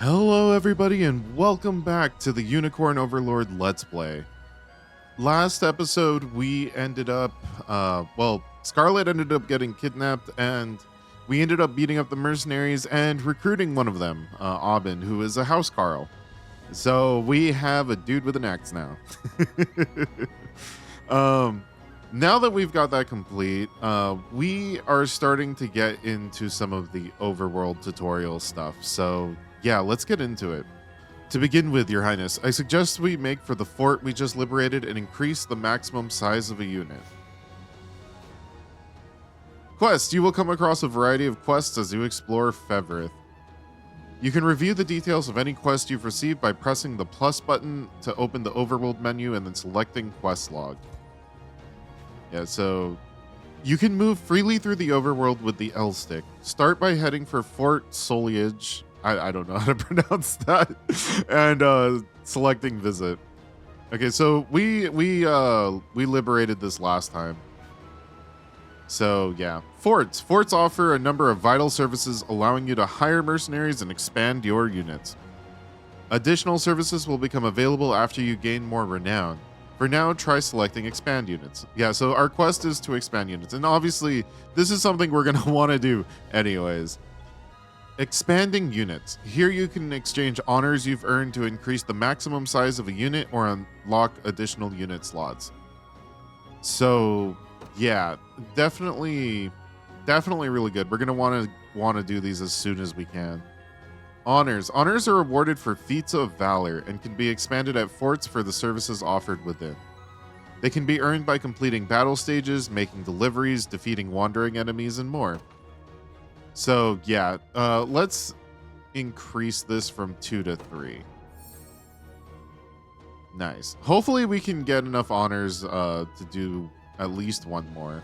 Hello everybody and welcome back to the Unicorn Overlord Let's Play. Last episode we ended up, Scarlet ended up getting kidnapped and we ended up beating up the mercenaries and recruiting one of them, Aubin, who is a housecarl. So we have a dude with an axe now. Now that we've got that complete, we are starting to get into some of the overworld tutorial stuff. So yeah, let's get into it. To begin with, Your Highness, I suggest we make for the fort we just liberated and increase the maximum size of a unit. Quest. You will come across a variety of quests as you explore Fevrith. You can review the details of any quest you've received by pressing the plus button to open the overworld menu and then selecting quest log. Yeah, so you can move freely through the overworld with the L stick. Start by heading for Fort Soliage. I don't know how to pronounce that. And selecting visit. Okay, so we liberated this last time. So yeah, forts. Forts offer a number of vital services, allowing you to hire mercenaries and expand your units. Additional services will become available after you gain more renown. For now, try selecting expand units. Yeah, so our quest is to expand units, and obviously this is something we're gonna want to do anyways. Expanding units. Here you can exchange honors you've earned to increase the maximum size of a unit or unlock additional unit slots. So yeah, definitely really good. We're gonna want to do these as soon as we can. Honors. Honors are awarded for feats of valor and can be expanded at forts for the services offered within. They can be earned by completing battle stages, making deliveries, defeating wandering enemies, and more. So yeah, let's increase this from 2 to 3. Nice. Hopefully we can get enough honors to do at least one more.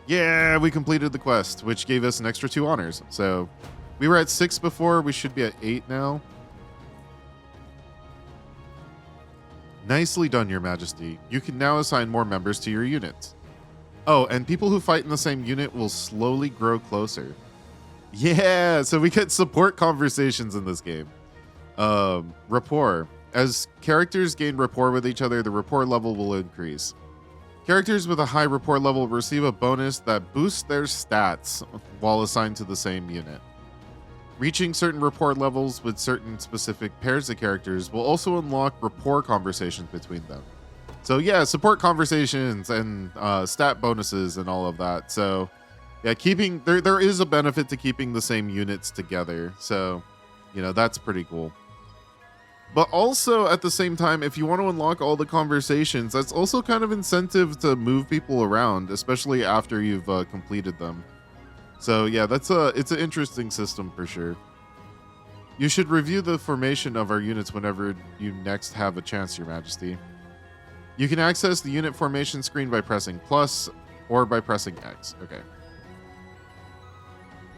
Yeah, we completed the quest, which gave us an extra 2 honors. So we were at 6 before, we should be at 8 now. Nicely done, Your Majesty. You can now assign more members to your units. Oh, and people who fight in the same unit will slowly grow closer. Yeah, so we get support conversations in this game. Rapport. As characters gain rapport with each other, the rapport level will increase. Characters with a high rapport level receive a bonus that boosts their stats while assigned to the same unit. Reaching certain rapport levels with certain specific pairs of characters will also unlock rapport conversations between them. So yeah, support conversations and stat bonuses and all of that. So yeah, there is a benefit to keeping the same units together. So, you know, that's pretty cool. But also at the same time, if you want to unlock all the conversations, that's also kind of incentive to move people around, especially after you've completed them. So yeah, it's an interesting system for sure. You should review the formation of our units whenever you next have a chance, Your Majesty. You can access the unit formation screen by pressing plus or by pressing X. Okay.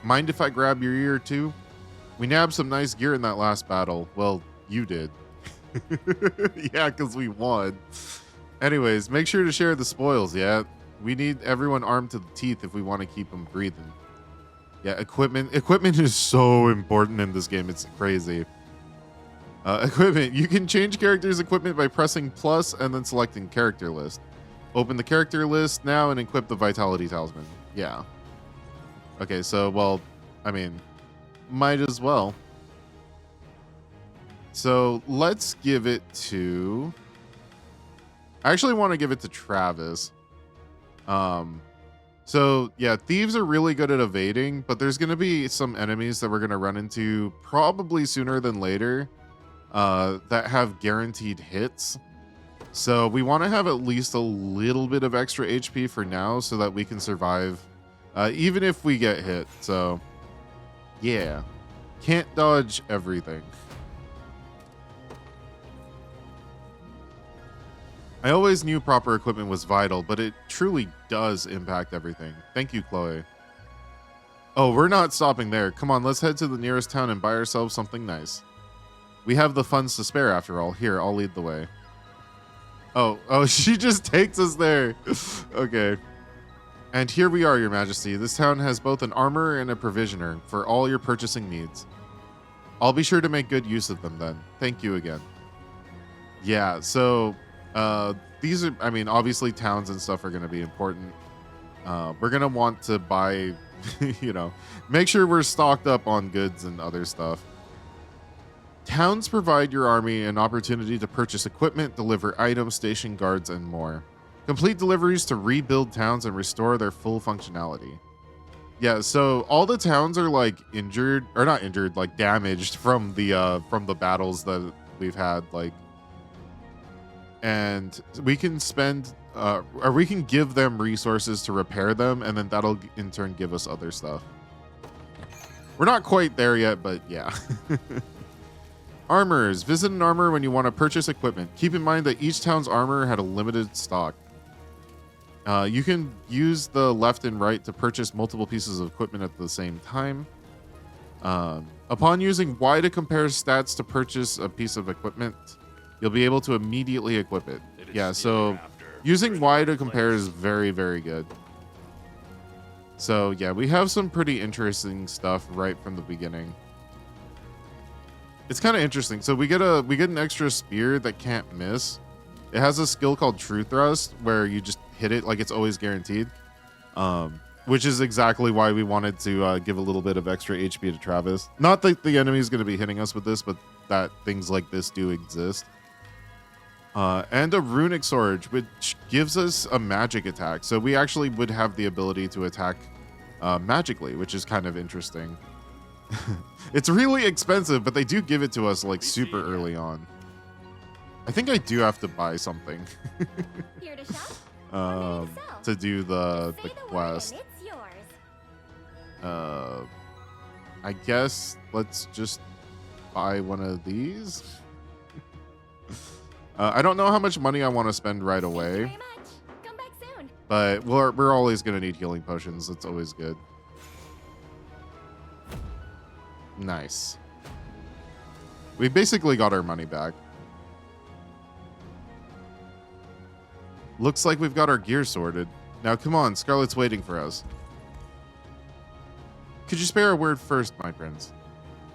Mind if I grab your ear too? We nabbed some nice gear in that last battle. Well, you did. Yeah, because we won. Anyways, make sure to share the spoils, yeah? We need everyone armed to the teeth if we want to keep them breathing. Yeah, equipment. Equipment is so important in this game. It's crazy. Equipment. You can change characters' equipment by pressing plus and then selecting character list. Open the character list now and equip the Vitality Talisman. Yeah. Okay, so, well, I mean, might as well. So let's give it to... I actually want to give it to Travis. So yeah, thieves are really good at evading, but there's going to be some enemies that we're going to run into probably sooner than later that have guaranteed hits. So we want to have at least a little bit of extra HP for now so that we can survive even if we get hit. So yeah, can't dodge everything. I always knew proper equipment was vital, but it truly does impact everything. Thank you, Chloe. Oh, we're not stopping there. Come on, let's head to the nearest town and buy ourselves something nice. We have the funds to spare after all. Here, I'll lead the way. Oh, she just takes us there. Okay. And here we are, Your Majesty. This town has both an armorer and a provisioner for all your purchasing needs. I'll be sure to make good use of them then. Thank you again. Yeah, so these are, I mean, obviously towns and stuff are going to be important. We're going to want to buy, you know, make sure we're stocked up on goods and other stuff. Towns provide your army an opportunity to purchase equipment, deliver items, station guards, and more. Complete deliveries to rebuild towns and restore their full functionality. Yeah, so all the towns are like injured, or not injured, like damaged from the battles that we've had, like, and we can spend or we can give them resources to repair them, and then that'll in turn give us other stuff. We're not quite there yet, but yeah. Armors. Visit an armor when you want to purchase equipment. Keep in mind that each town's armor had a limited stock. You can use the left and right to purchase multiple pieces of equipment at the same time. Upon using Y to compare stats to purchase a piece of equipment, you'll be able to immediately equip it. Yeah, so using Y to compare is very, very good. So yeah, we have some pretty interesting stuff right from the beginning. It's kind of interesting. So we get an extra spear that can't miss. It has a skill called True Thrust where you just hit it like it's always guaranteed. Which is exactly why we wanted to give a little bit of extra HP to Travis. Not that the enemy is going to be hitting us with this, but that things like this do exist. And a runic sword, which gives us a magic attack. So we actually would have the ability to attack magically, which is kind of interesting. It's really expensive, but they do give it to us like super early on. I think I do have to buy something Here to shop, to do the quest. I guess let's just buy one of these. I don't know how much money I want to spend right away, come back soon. but we're always going to need healing potions. That's always good. Nice. We basically got our money back. Looks like we've got our gear sorted. Now come on, Scarlet's waiting for us. Could you spare a word first, my prince?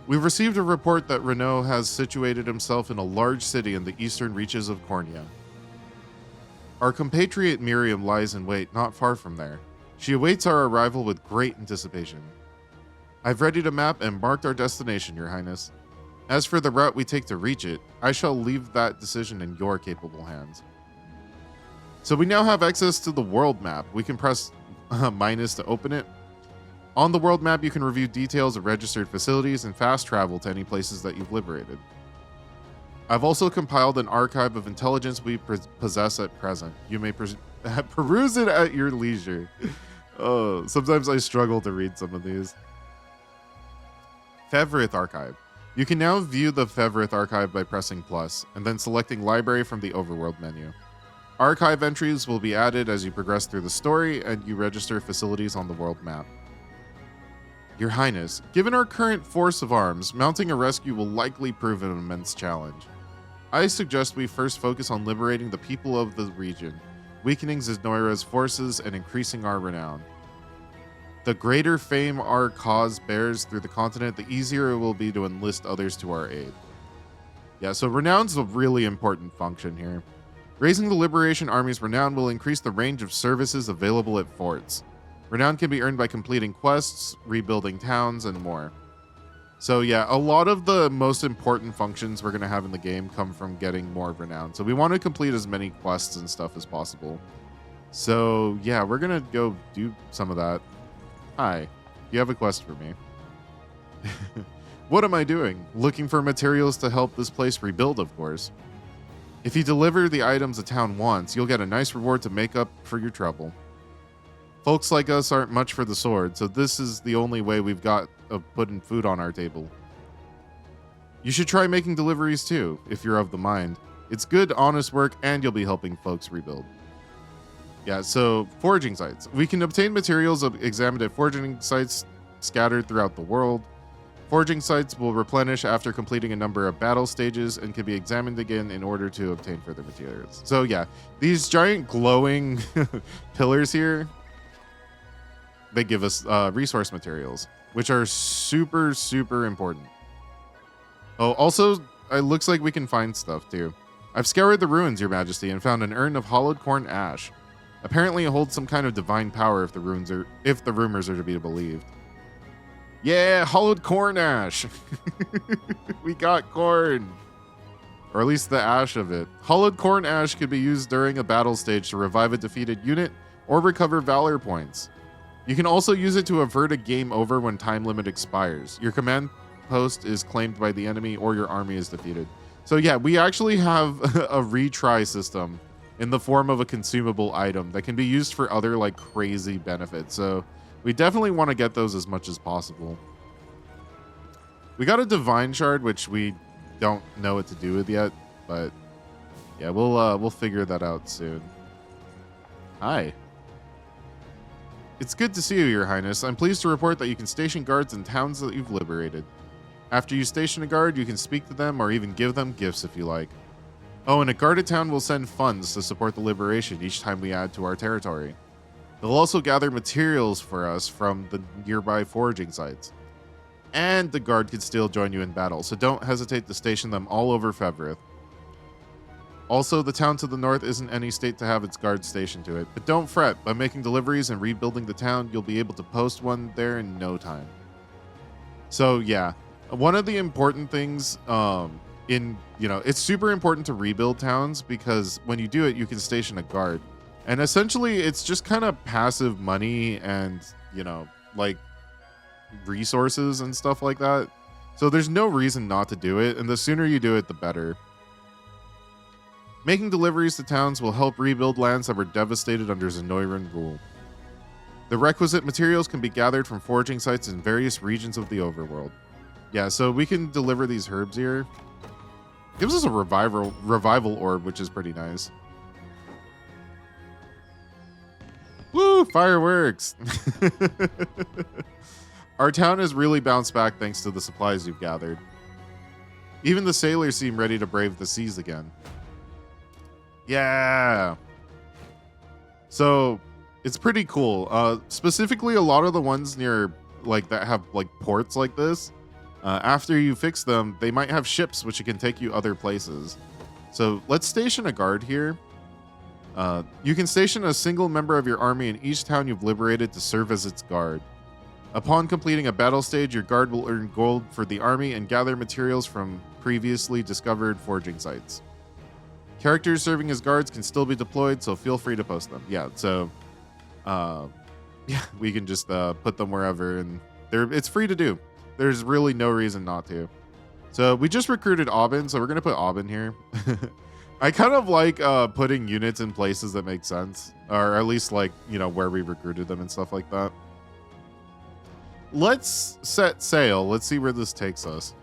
We've received a report that Renault has situated himself in a large city in the eastern reaches of Cornea. Our compatriot Miriam lies in wait not far from there. She awaits our arrival with great anticipation. I've readied a map and marked our destination, Your Highness. As for the route we take to reach it, I shall leave that decision in your capable hands. So we now have access to the world map. We can press minus to open it. On the world map, you can review details of registered facilities and fast travel to any places that you've liberated. I've also compiled an archive of intelligence we possess at present. You may peruse it at your leisure. Oh, sometimes I struggle to read some of these. Fevrith Archive. You can now view the Fevrith Archive by pressing plus, and then selecting Library from the Overworld menu. Archive entries will be added as you progress through the story, and you register facilities on the world map. Your Highness, given our current force of arms, mounting a rescue will likely prove an immense challenge. I suggest we first focus on liberating the people of the region, weakening Zenoira's forces, and increasing our renown. The greater fame our cause bears through the continent, the easier it will be to enlist others to our aid. Yeah, so renown's a really important function here. Raising the Liberation Army's renown will increase the range of services available at forts. Renown can be earned by completing quests, rebuilding towns, and more. So yeah, a lot of the most important functions we're going to have in the game come from getting more renown. So we want to complete as many quests and stuff as possible. So yeah, we're going to go do some of that. Hi, you have a quest for me. What am I doing? Looking for materials to help this place rebuild, of course. If you deliver the items a town wants, you'll get a nice reward to make up for your trouble. Folks like us aren't much for the sword, so this is the only way we've got of putting food on our table. You should try making deliveries too, if you're of the mind. It's good, honest work, and you'll be helping folks rebuild. Yeah, so foraging sites. We can obtain materials examined at foraging sites scattered throughout the world. Foraging sites will replenish after completing a number of battle stages and can be examined again in order to obtain further materials. So yeah, these giant glowing pillars here, they give us resource materials, which are super, super important. Oh, also, it looks like we can find stuff too. I've scoured the ruins, Your Majesty, and found an urn of hollowed corn ash. Apparently, it holds some kind of divine power if the rumors are to be believed. Yeah, hollowed corn ash. We got corn. Or at least the ash of it. Hollowed corn ash could be used during a battle stage to revive a defeated unit or recover valor points. You can also use it to avert a game over when time limit expires. Your command post is claimed by the enemy or your army is defeated. So yeah, we actually have a retry system in the form of a consumable item that can be used for other like crazy benefits. So we definitely want to get those as much as possible. We got a divine shard, which we don't know what to do with yet, but yeah, we'll figure that out soon. Hi. It's good to see you, Your Highness. I'm pleased to report that you can station guards in towns that you've liberated. After you station a guard, you can speak to them or even give them gifts if you like. Oh, and a guarded town will send funds to support the liberation each time we add to our territory. They'll also gather materials for us from the nearby foraging sites. And the guard can still join you in battle, so don't hesitate to station them all over Fevrith. Also, the town to the north isn't any state to have its guard stationed to it, but don't fret. By making deliveries and rebuilding the town, you'll be able to post one there in no time. So yeah, one of the important things it's super important to rebuild towns because when you do it, you can station a guard. And essentially, it's just kind of passive money and, like resources and stuff like that. So there's no reason not to do it, and the sooner you do it, the better. Making deliveries to towns will help rebuild lands that were devastated under Zenoiran rule. The requisite materials can be gathered from foraging sites in various regions of the overworld. Yeah, so we can deliver these herbs here. Gives us a revival orb, which is pretty nice. Woo, fireworks! Our town has really bounced back thanks to the supplies you've gathered. Even the sailors seem ready to brave the seas again. Yeah! So, it's pretty cool. Specifically, a lot of the ones near, that have, ports like this, after you fix them, they might have ships which can take you other places. So, let's station a guard here. You can station a single member of your army in each town you've liberated to serve as its guard. Upon completing a battle stage, your guard will earn gold for the army and gather materials from previously discovered foraging sites. Characters serving as guards can still be deployed, so feel free to post them. Yeah, so we can just put them wherever, and it's free to do. There's really no reason not to. So we just recruited Aubin, so we're going to put Aubin here. I kind of like putting units in places that make sense, or at least where we recruited them and stuff like that. Let's set sail. Let's see where this takes us.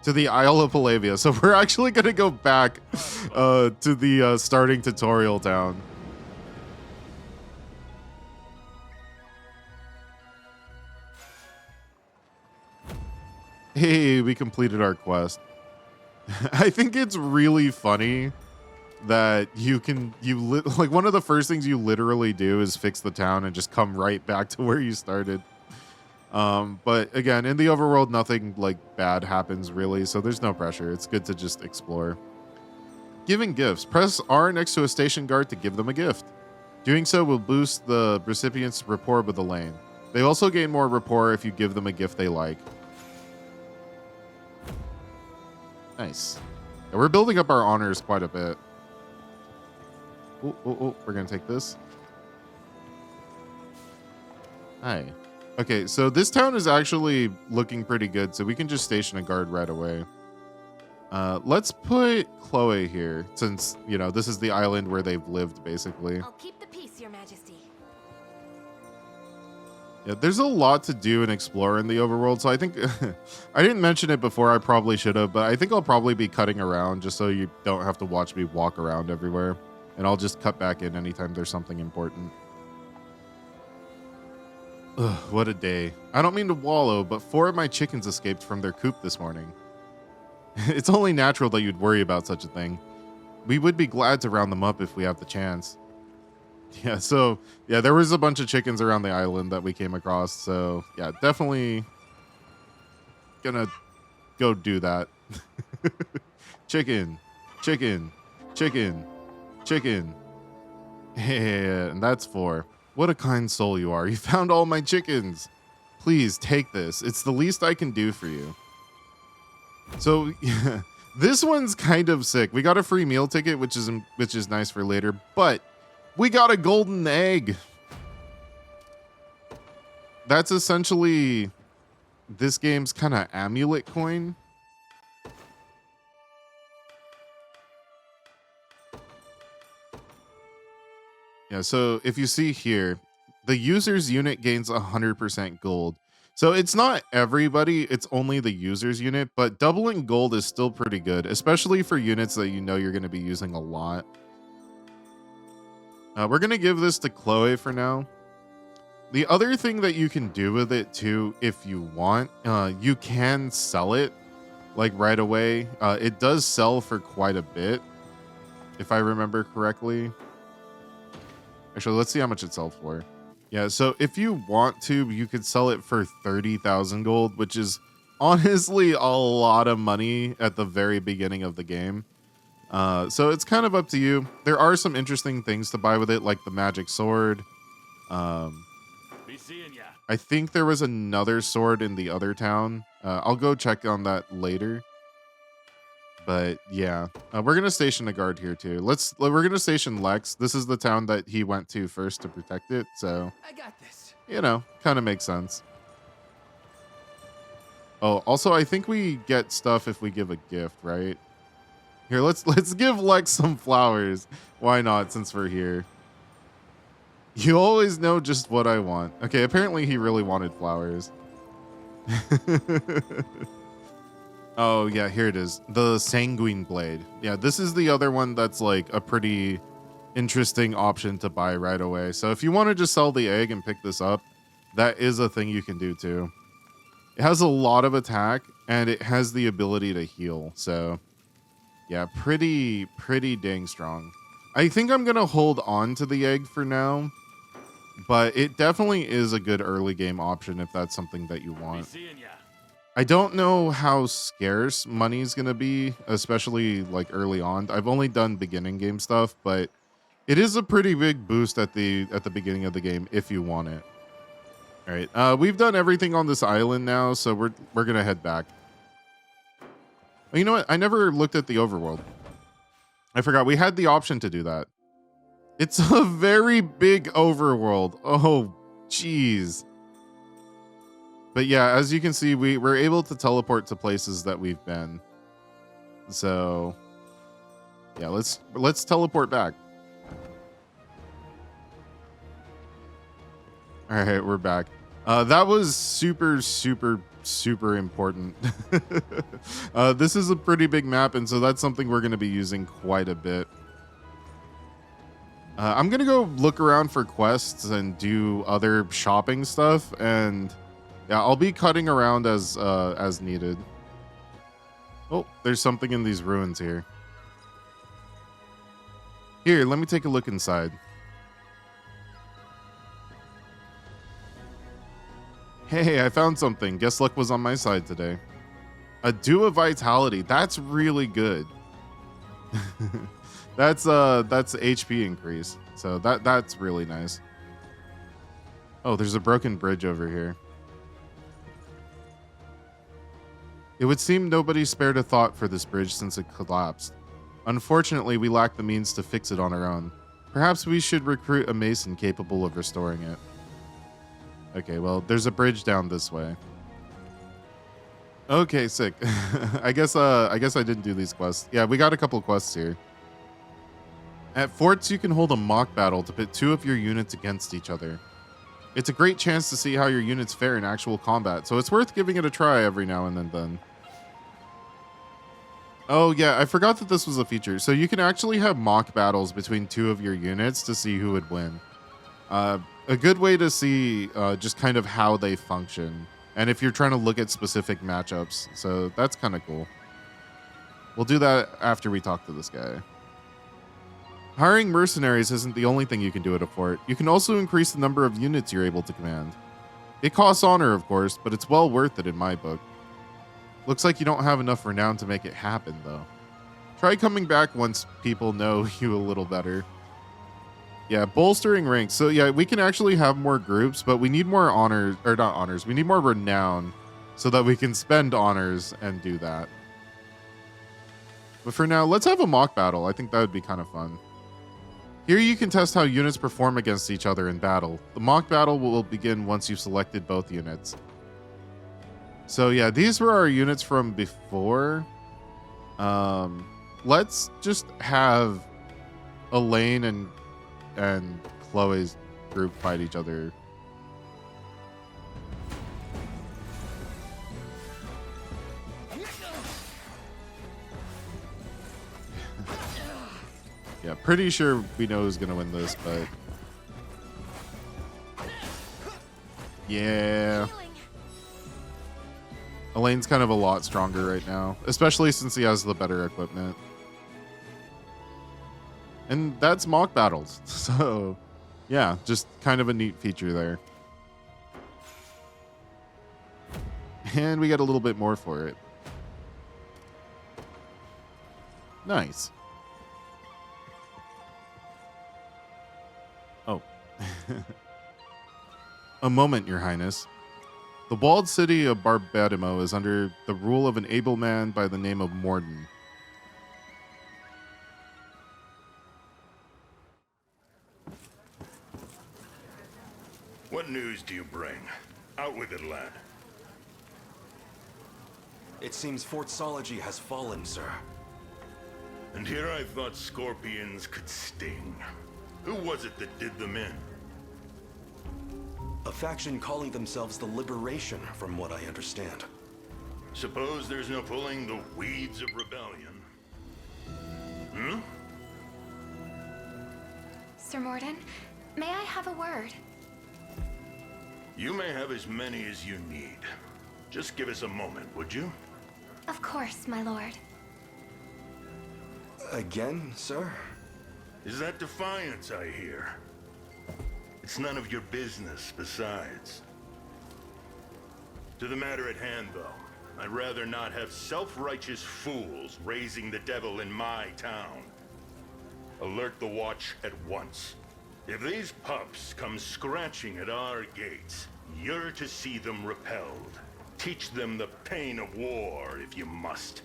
To the Isle of Palavia. So we're actually going to go back to the starting tutorial town. Hey, we completed our quest. I think it's really funny that one of the first things you literally do is fix the town and just come right back to where you started. But again, in the overworld, nothing bad happens really, so there's no pressure. It's good to just explore. Giving gifts. Press R next to a station guard to give them a gift. Doing so will boost the recipient's rapport with the lane. They also gain more rapport if you give them a gift they like. Nice. Yeah, we're building up our honors quite a bit. Oh, we're gonna take this. Hi. Okay, so this town is actually looking pretty good, so we can just station a guard right away. Let's put Chloe here, since, this is the island where they've lived, basically. I'll keep the peace, Your Majesty. Yeah, there's a lot to do and explore in the overworld, so I think... I didn't mention it before, I probably should have, but I think I'll probably be cutting around just so you don't have to watch me walk around everywhere. And I'll just cut back in anytime there's something important. Ugh, what a day. I don't mean to wallow, but 4 of my chickens escaped from their coop this morning. It's only natural that you'd worry about such a thing. We would be glad to round them up if we have the chance. Yeah, so yeah, there was a bunch of chickens around the island that we came across. So yeah, definitely gonna go do that. Chicken, chicken, chicken, chicken. Yeah, and that's 4. What a kind soul you are. You found all my chickens. Please take this. It's the least I can do for you. So yeah, this one's kind of sick. We got a free meal ticket, which is nice for later, but we got a golden egg. That's essentially this game's kind of amulet coin. Yeah, so if you see here, the user's unit gains 100% gold. So it's not everybody, it's only the user's unit, but doubling gold is still pretty good, especially for units that you know you're going to be using a lot. We're going to give this to Chloe for now. The other thing that you can do with it too, if you want, you can sell it like right away. It does sell for quite a bit, if I remember correctly. Actually, let's see how much it sells for. Yeah, so if you want to, you could sell it for 30,000 gold, which is honestly a lot of money at the very beginning of the game. So it's kind of up to you. There are some interesting things to buy with it, like the magic sword. Be seeing ya. I think there was another sword in the other town. I'll go check on that later. But yeah, we're gonna station a guard here too. We're gonna station Lex. This is the town that he went to first to protect it. So I got this. you know, kind of makes sense. Oh, also, I think we get stuff if we give a gift, right? Here, let's give Lex some flowers. Why not? Since we're here, you always know just what I want. Okay, apparently he really wanted flowers. Oh, yeah, here it is. The Sanguine Blade. Yeah, this is the other one that's like a pretty interesting option to buy right away. So if you want to just sell the egg and pick this up, that is a thing you can do too. It has a lot of attack and it has the ability to heal. So yeah, pretty dang strong. I think I'm going to hold on to the egg for now, but it definitely is a good early game option if that's something that you Be want. seeing ya. I don't know how scarce money is going to be, especially like early on. I've only done beginning game stuff, but it is a pretty big boost at the beginning of the game if you want it. All right, we've done everything on this island now, so we're going to head back. Oh, you know what? I never looked at the overworld. I forgot we had the option to do that. It's a very big overworld. Oh, geez. But yeah, as you can see, we were able to teleport to places that we've been. So yeah, let's teleport back. All right, we're back. That was super important. This is a pretty big map, and so that's something we're going to be using quite a bit. I'm going to go look around for quests and do other shopping stuff, and yeah, I'll be cutting around as needed. Oh, there's something in these ruins here. Here, let me take a look inside. Hey, I found something. Guess luck was on my side today. A Dew of Vitality. That's really good. That's HP increase. So that's really nice. Oh, there's a broken bridge over here. It would seem nobody spared a thought for this bridge since it collapsed. Unfortunately, we lack the means to fix it on our own. Perhaps we should recruit a mason capable of restoring it. Okay, well, there's a bridge down this way. Okay, sick. I guess I didn't do these quests. Yeah, we got a couple quests here. At forts, you can hold a mock battle to pit 2 of your units against each other. It's a great chance to see how your units fare in actual combat, so it's worth giving it a try every now and then. Oh yeah, I forgot that this was a feature. So you can actually have mock battles between 2 of your units to see who would win. A good way to see just kind of how they function, and if you're trying to look at specific matchups. So that's kind of cool. We'll do that after we talk to this guy. Hiring mercenaries isn't the only thing you can do at a fort. You can also increase the number of units you're able to command. It costs honor, of course, but it's well worth it in my book. Looks like you don't have enough renown to make it happen, though. Try coming back once people know you a little better. Yeah, bolstering ranks. So yeah, we can actually have more groups, but we need more honors, or not honors, we need more renown so that we can spend honors and do that. But for now, let's have a mock battle. I think that would be kind of fun. Here you can test how units perform against each other in battle. The mock battle will begin once you've selected both units. So yeah, these were our units from before. Let's just have Elaine and Chloe's group fight each other. Yeah, pretty sure we know who's gonna win this, but yeah. Healing. Elaine's kind of a lot stronger right now, especially since he has the better equipment. And that's mock battles. So, yeah, just kind of a neat feature there. And we get a little bit more for it. Nice. Oh. A moment, Your Highness. The walled city of Barbadimo is under the rule of an able man by the name of Morden. What news do you bring? Out with it, lad. It seems Fort Sology has fallen, sir. And here I thought scorpions could sting. Who was it that did them in? A faction calling themselves the Liberation, from what I understand. Suppose there's no pulling the weeds of rebellion. Hmm? Sir Morden, may I have a word? You may have as many as you need. Just give us a moment, would you? Of course, my lord. Again, sir? Is that defiance I hear? It's none of your business, besides. To the matter at hand, though, I'd rather not have self-righteous fools raising the devil in my town. Alert the watch at once. If these pups come scratching at our gates, you're to see them repelled. Teach them the pain of war, if you must.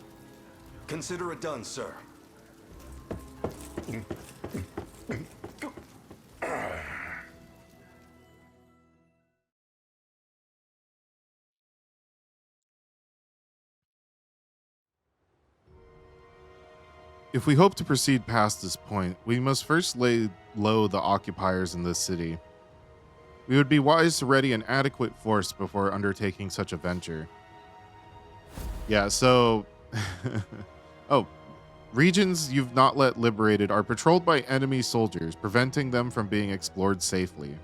Consider it done, sir. If we hope to proceed past this point, we must first lay low the occupiers in this city. We would be wise to ready an adequate force before undertaking such a venture. Yeah, so... oh, regions you've not let liberated are patrolled by enemy soldiers, preventing them from being explored safely.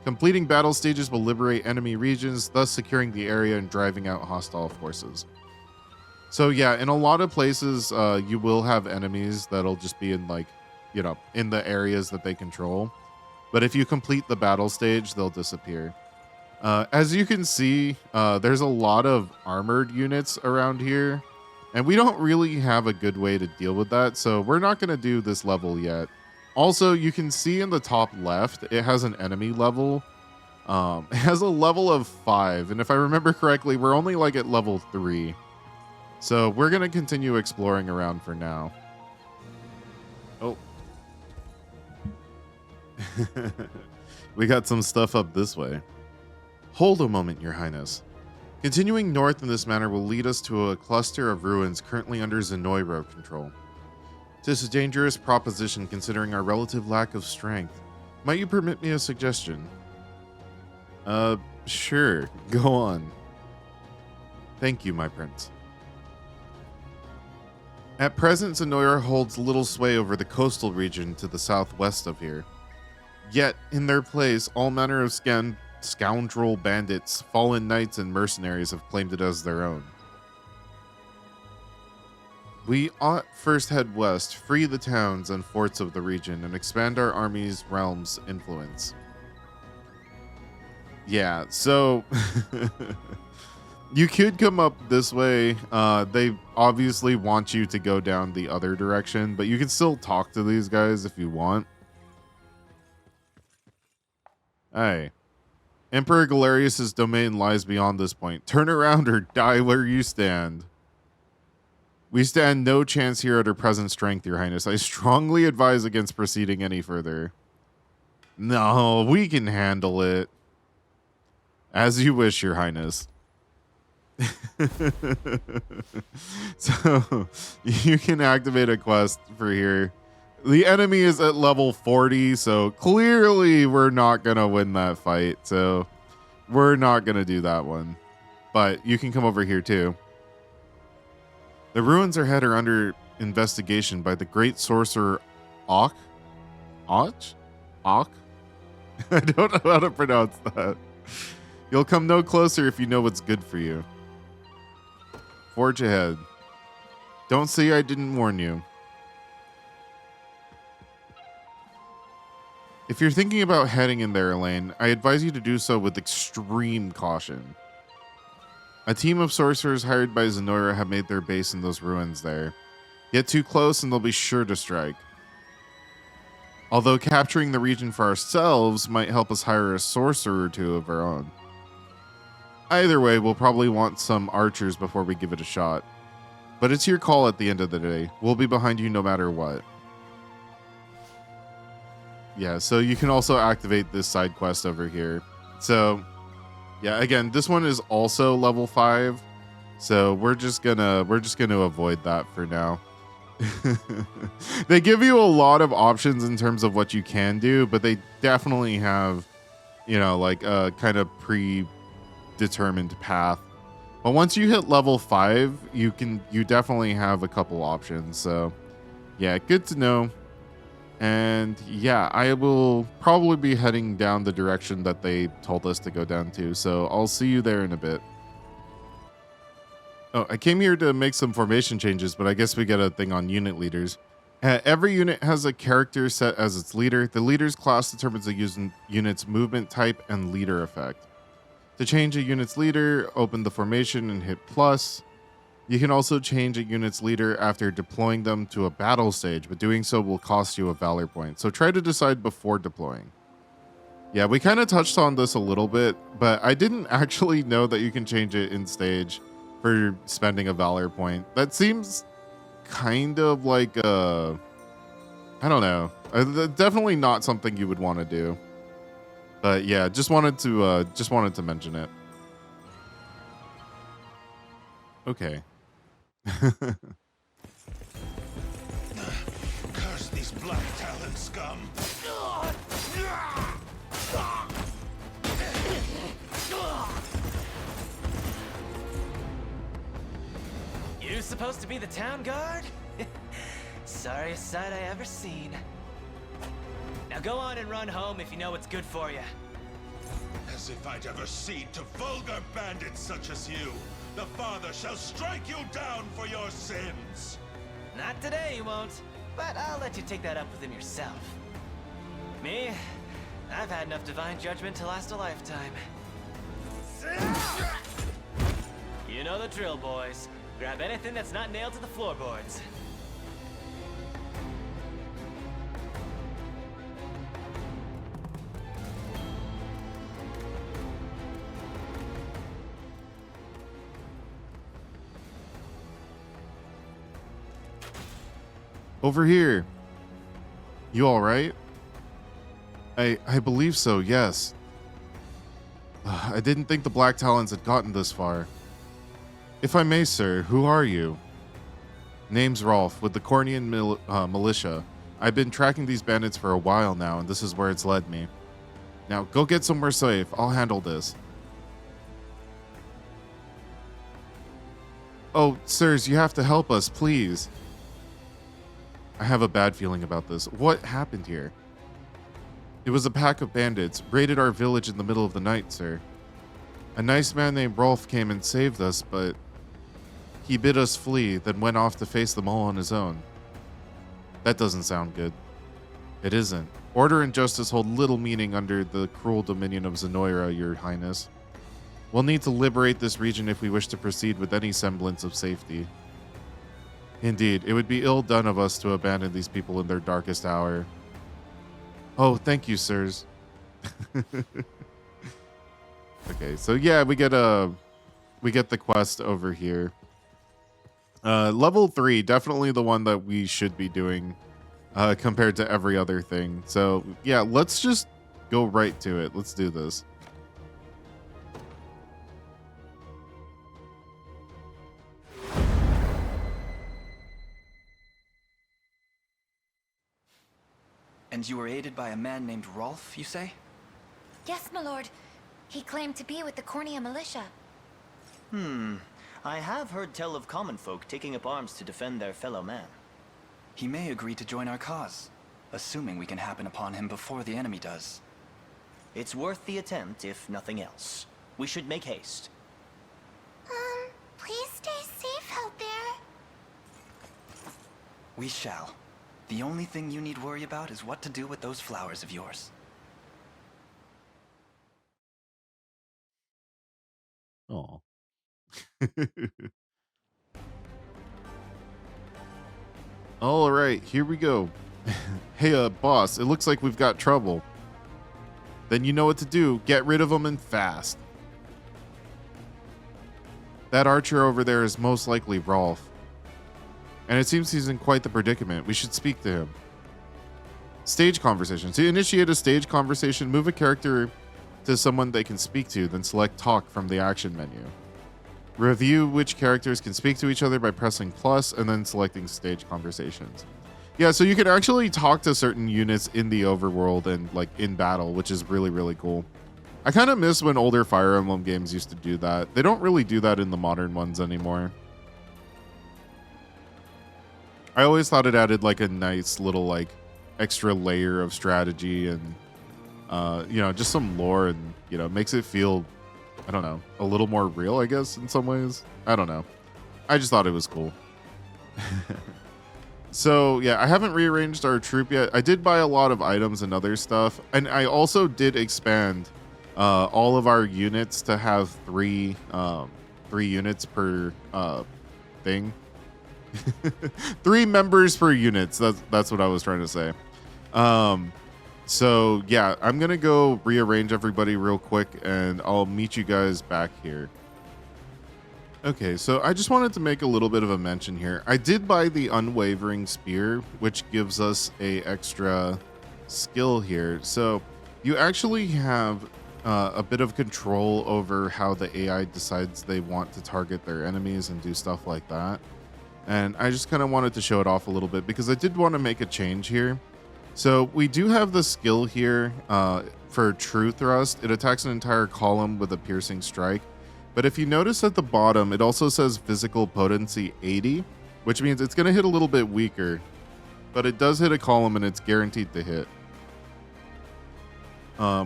Completing battle stages will liberate enemy regions, thus securing the area and driving out hostile forces. So yeah, in a lot of places, you will have enemies that'll just be in like, you know, in the areas that they control. But if you complete the battle stage, they'll disappear. As you can see, there's a lot of armored units around here. And we don't really have a good way to deal with that. So we're not going to do this level yet. Also, you can see in the top left, it has an enemy level. It has a level of 5. And if I remember correctly, we're only like at level 3. So we're going to continue exploring around for now. Oh. We got some stuff up this way. Hold a moment, Your Highness. Continuing north in this manner will lead us to a cluster of ruins currently under Zenoiro control. This is a dangerous proposition considering our relative lack of strength. Might you permit me a suggestion? Sure. Go on. Thank you, my prince. At present, Zenoiro holds little sway over the coastal region to the southwest of here. Yet, in their place, all manner of scoundrel bandits, fallen knights, and mercenaries have claimed it as their own. We ought first head west, free the towns and forts of the region, and expand our army's realm's influence. Yeah, so you could come up this way. They obviously want you to go down the other direction, but you can still talk to these guys if you want. Hey. Emperor Galerius's domain lies beyond this point. Turn around or die where you stand. We stand no chance here at our present strength, Your Highness. I strongly advise against proceeding any further. No, we can handle it. As you wish, Your Highness. So, you can activate a quest for here. The enemy is at level 40, so clearly we're not going to win that fight. So, we're not going to do that one. But you can come over here too. The ruins ahead are under investigation by the great sorcerer Ak? Och? Ak? I don't know how to pronounce that. You'll come no closer if you know what's good for you. Forge ahead. Don't say I didn't warn you. If you're thinking about heading in there, Elaine, I advise you to do so with extreme caution. A team of sorcerers hired by Zenora have made their base in those ruins there. Get too close and they'll be sure to strike. Although capturing the region for ourselves might help us hire a sorcerer or two of our own. Either way, we'll probably want some archers before we give it a shot. But it's your call at the end of the day. We'll be behind you no matter what. Yeah, so you can also activate this side quest over here. So, yeah, again, this one is also level 5. So we're just gonna avoid that for now. They give you a lot of options in terms of what you can do, but they definitely have, you know, like a kind of predetermined path. But once you hit level 5, you definitely have a couple options. So yeah, good to know. And yeah, I will probably be heading down the direction that they told us to go down to. So I'll see you there in a bit. Oh, I came here to make some formation changes, but I guess we get a thing on unit leaders. Every unit has a character set as its leader. The leader's class determines the unit's movement type and leader effect. To change a unit's leader, open the formation and hit plus. You can also change a unit's leader after deploying them to a battle stage, but doing so will cost you a valor point. So try to decide before deploying. Yeah, we kind of touched on this a little bit, but I didn't actually know that you can change it in stage for spending a valor point. That seems kind of like I don't know. Definitely not something you would want to do. But yeah, just wanted to mention it. Okay. Curse these black talon scum. You supposed to be the town guard? Sorriest sight I ever seen. Now go on and run home if you know what's good for you. As if I'd ever cede to vulgar bandits such as you. The Father shall strike you down for your sins. Not today, you won't. But I'll let you take that up with him yourself. Me? I've had enough divine judgment to last a lifetime. You know the drill, boys. Grab anything that's not nailed to the floorboards. Over here. You all right? I believe so, yes. I didn't think the Black Talons had gotten this far. If I may, sir, who are you? Name's Rolf, with the Cornian militia. I've been tracking these bandits for a while now, and this is where it's led me. Now, go get somewhere safe. I'll handle this. Oh, sirs, you have to help us, please. I have a bad feeling about this. What happened here? It was a pack of bandits, raided our village in the middle of the night, sir. A nice man named Rolf came and saved us, but He bid us flee, then went off to face them all on his own. That doesn't sound good. It isn't. Order and justice hold little meaning under the cruel dominion of Zenoira, Your Highness. We'll need to liberate this region if we wish to proceed with any semblance of safety. Indeed, it would be ill done of us to abandon these people in their darkest hour. Oh, thank you, sirs. Okay, so yeah, we get the quest over here. Level 3, definitely the one that we should be doing compared to every other thing. So yeah, let's just go right to it. Let's do this. And you were aided by a man named Rolf, you say? Yes, my lord. He claimed to be with the Cornea militia. I have heard tell of common folk taking up arms to defend their fellow man. He may agree to join our cause, assuming we can happen upon him before the enemy does. It's worth the attempt, if nothing else. We should make haste. Please stay safe out there. We shall. The only thing you need worry about is what to do with those flowers of yours. Oh. All right, here we go. Hey, boss, it looks like we've got trouble. Then you know what to do. Get rid of them and fast. That archer over there is most likely Rolf. And it seems he's in quite the predicament. We should speak to him. Stage conversation. To initiate a stage conversation, move a character to someone they can speak to, then select talk from the action menu. Review which characters can speak to each other by pressing plus and then selecting stage conversations. Yeah, so you can actually talk to certain units in the overworld and like in battle, which is really, really cool. I kind of miss when older Fire Emblem games used to do that. They don't really do that in the modern ones anymore. I always thought it added like a nice little like extra layer of strategy and you know, just some lore, and you know, makes it feel, I don't know, a little more real, I guess, in some ways. I don't know. I just thought it was cool. So yeah, I haven't rearranged our troop yet. I did buy a lot of items and other stuff, and I also did expand all of our units to have three units per thing. 3 members per units. That's what I was trying to say. So yeah, I'm gonna go rearrange everybody real quick, and I'll meet you guys back here. Okay, so I just wanted to make a little bit of a mention here. I did buy the Unwavering Spear, which gives us a extra skill here. So you actually have a bit of control over how the AI decides they want to target their enemies and do stuff like that. And I just kind of wanted to show it off a little bit because I did want to make a change here. So we do have the skill here for True Thrust. It attacks an entire column with a piercing strike. But if you notice at the bottom, it also says physical potency 80, which means it's going to hit a little bit weaker. But it does hit a column and it's guaranteed to hit.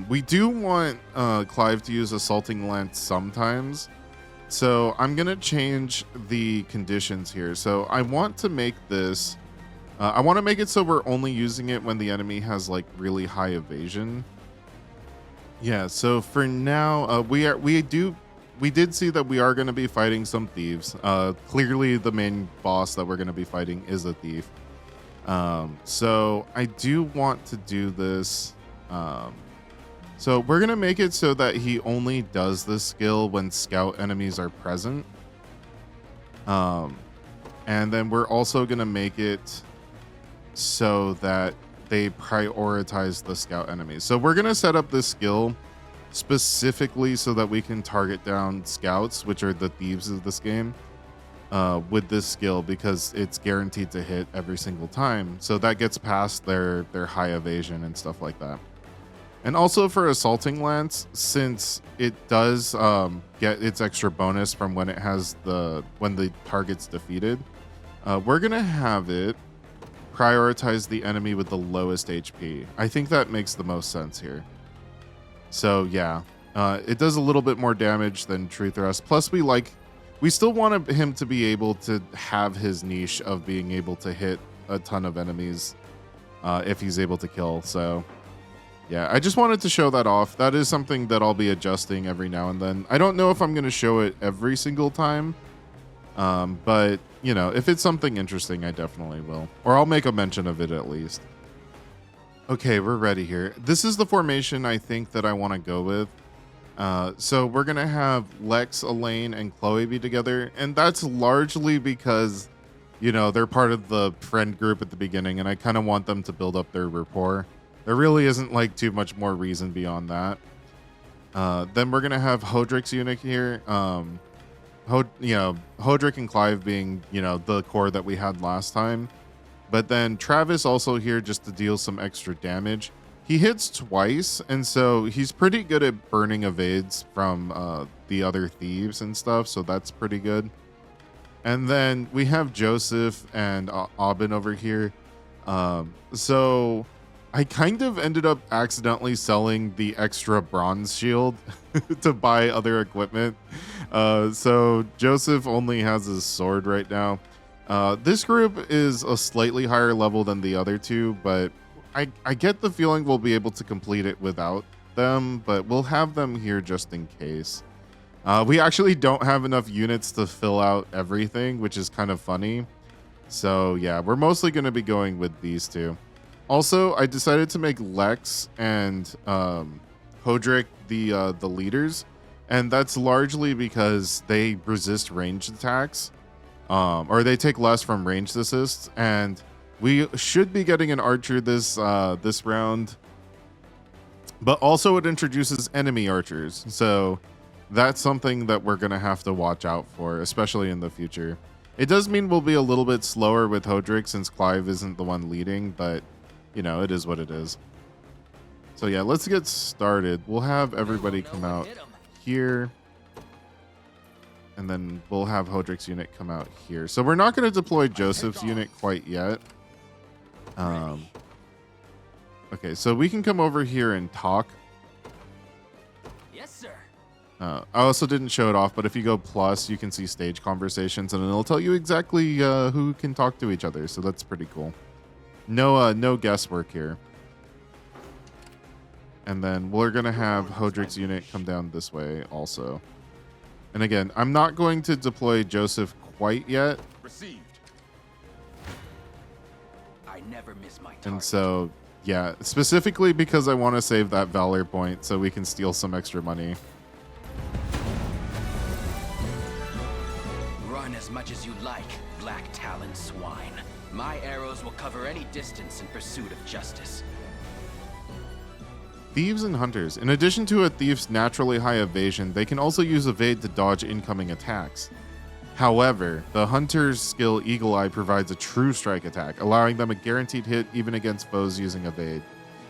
We do want Clive to use Assaulting Lance sometimes. So I'm going to change the conditions here. So I want to make this... I want to make it so we're only using it when the enemy has like really high evasion. Yeah, so for now, we did see that we are going to be fighting some thieves. Clearly the main boss that we're going to be fighting is a thief. So I do want to do this. So we're going to make it so that he only does this skill when scout enemies are present. And then we're also going to make it so that they prioritize the scout enemies. So we're going to set up this skill specifically so that we can target down scouts, which are the thieves of this game, with this skill, because it's guaranteed to hit every single time. So that gets past their high evasion and stuff like that. And also for Assaulting Lance, since it does get its extra bonus from when it has when the target's defeated, we're gonna have it prioritize the enemy with the lowest HP. I think that makes the most sense here. So yeah, it does a little bit more damage than True Thrust. Plus we like we still want him to be able to have his niche of being able to hit a ton of enemies if he's able to kill. So yeah, I just wanted to show that off. That is something that I'll be adjusting every now and then. I don't know if I'm going to show it every single time, but you know, if it's something interesting, I definitely will, or I'll make a mention of it at least. Okay, we're ready here. This is the formation I think that I want to go with. So we're going to have Lex, Elaine, and Chloe be together. And that's largely because, you know, they're part of the friend group at the beginning, and I kind of want them to build up their rapport. There really isn't like too much more reason beyond that. Then we're going to have Hodrick's unit here. Hodrick and Clive being, you know, the core that we had last time. But then Travis also here just to deal some extra damage. He hits twice, and so he's pretty good at burning evades from the other thieves and stuff, so that's pretty good. And then we have Joseph and Aubin over here. So I kind of ended up accidentally selling the extra bronze shield to buy other equipment. So Joseph only has his sword right now. This group is a slightly higher level than the other two, but I get the feeling we'll be able to complete it without them, but we'll have them here just in case. We actually don't have enough units to fill out everything, which is kind of funny. So yeah, we're mostly going to be going with these two. Also, I decided to make Lex and Hodrick the leaders, and that's largely because they resist ranged attacks. Or they take less from ranged assists, and we should be getting an archer this round. But also it introduces enemy archers, so that's something that we're gonna have to watch out for, especially in the future. It does mean we'll be a little bit slower with Hodrick since Clive isn't the one leading, but you know, it is what it is. So yeah, let's get started. We'll have everybody come out here. And then we'll have Hodrick's unit come out here. So we're not going to deploy Joseph's unit quite yet. Okay, so we can come over here and talk. Yes, sir. I also didn't show it off, but if you go plus, you can see stage conversations, and it'll tell you exactly who can talk to each other. So that's pretty cool. No guesswork here. And then we're going to have Hodrick's unit come down this way also. And again, I'm not going to deploy Joseph quite yet. Received. I never miss my target. And so, yeah, specifically because I want to save that Valor point so we can steal some extra money. Run as much as you like, black talon swine. My arrows will cover any distance in pursuit of justice. Thieves and hunters. In addition to a thief's naturally high evasion, they can also use evade to dodge incoming attacks. However, the hunter's skill Eagle Eye provides a true strike attack, allowing them a guaranteed hit even against foes using evade.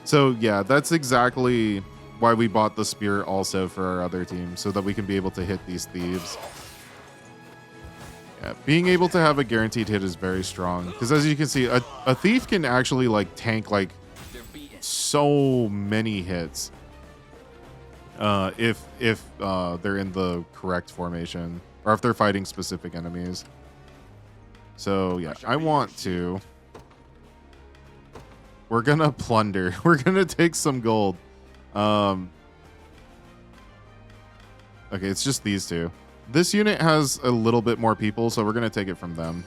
So yeah, that's exactly why we bought the spear also for our other team, so that we can be able to hit these thieves. Yeah, being able to have a guaranteed hit is very strong, because as you can see, a thief can actually like tank like so many hits if they're in the correct formation, or if they're fighting specific enemies. So yeah, I want to. We're gonna plunder. We're gonna take some gold. Okay, it's just these two. This unit has a little bit more people, so we're gonna take it from them.